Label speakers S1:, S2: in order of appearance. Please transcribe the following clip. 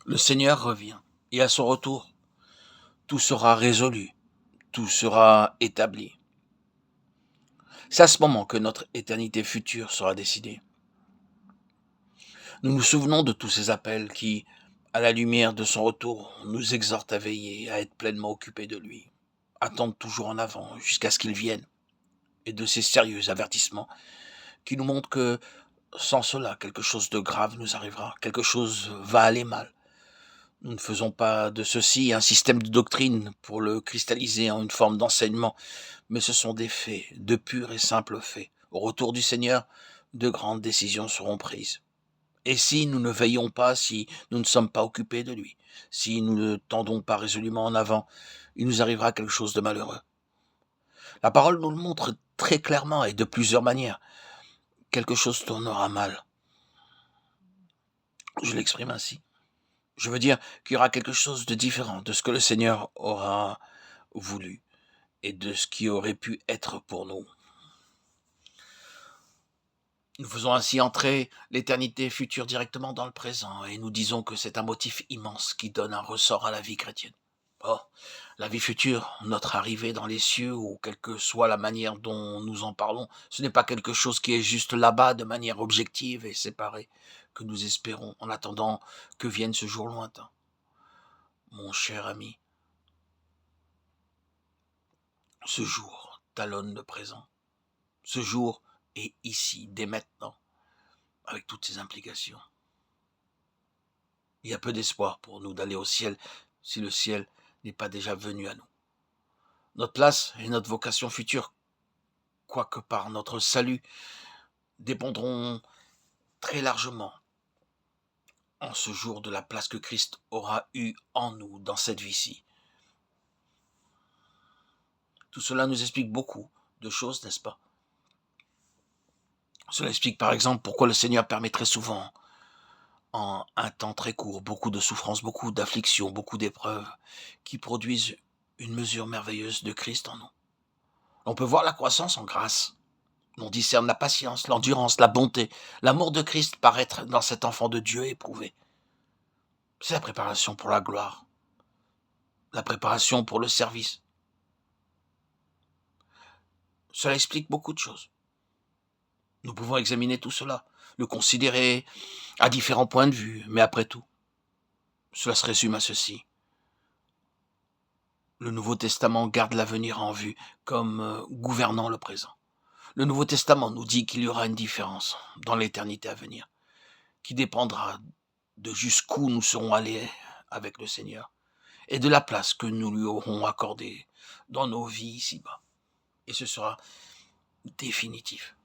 S1: Le Seigneur revient, et à son retour, tout sera résolu, tout sera établi. C'est à ce moment que notre éternité future sera décidée. Nous nous souvenons de tous ces appels qui, à la lumière de son retour, nous exhortent à veiller, à être pleinement occupés de lui, à tendre toujours en avant jusqu'à ce qu'il vienne, et de ces sérieux avertissements qui nous montrent que sans cela, quelque chose de grave nous arrivera, quelque chose va aller mal. Nous ne faisons pas de ceci un système de doctrine pour le cristalliser en une forme d'enseignement, mais ce sont des faits, de purs et simples faits. Au retour du Seigneur, de grandes décisions seront prises. Et si nous ne veillons pas, si nous ne sommes pas occupés de lui, si nous ne tendons pas résolument en avant, il nous arrivera quelque chose de malheureux. La parole nous le montre très clairement et de plusieurs manières. Quelque chose tournera mal. Je l'exprime ainsi. Je veux dire qu'il y aura quelque chose de différent de ce que le Seigneur aura voulu et de ce qui aurait pu être pour nous. Nous faisons ainsi entrer l'éternité future directement dans le présent et nous disons que c'est un motif immense qui donne un ressort à la vie chrétienne. Or, la vie future, notre arrivée dans les cieux, ou quelle que soit la manière dont nous en parlons, ce n'est pas quelque chose qui est juste là-bas de manière objective et séparée, que nous espérons en attendant que vienne ce jour lointain. Mon cher ami, ce jour talonne le présent. Ce jour est ici, dès maintenant, avec toutes ses implications. Il y a peu d'espoir pour nous d'aller au ciel si le ciel n'est pas déjà venu à nous. Notre place et notre vocation future, quoique par notre salut, dépendront très largement en ce jour de la place que Christ aura eue en nous dans cette vie-ci. Tout cela nous explique beaucoup de choses, n'est-ce pas? Cela explique par exemple pourquoi le Seigneur permet très souvent, en un temps très court, beaucoup de souffrances, beaucoup d'afflictions, beaucoup d'épreuves, qui produisent une mesure merveilleuse de Christ en nous. On peut voir la croissance en grâce. On discerne la patience, l'endurance, la bonté, l'amour de Christ paraître dans cet enfant de Dieu éprouvé. C'est la préparation pour la gloire, la préparation pour le service. Cela explique beaucoup de choses. Nous pouvons examiner tout cela, le considérer à différents points de vue, mais après tout, cela se résume à ceci. Le Nouveau Testament garde l'avenir en vue comme gouvernant le présent. Le Nouveau Testament nous dit qu'il y aura une différence dans l'éternité à venir, qui dépendra de jusqu'où nous serons allés avec le Seigneur et de la place que nous lui aurons accordée dans nos vies ici-bas. Et ce sera définitif.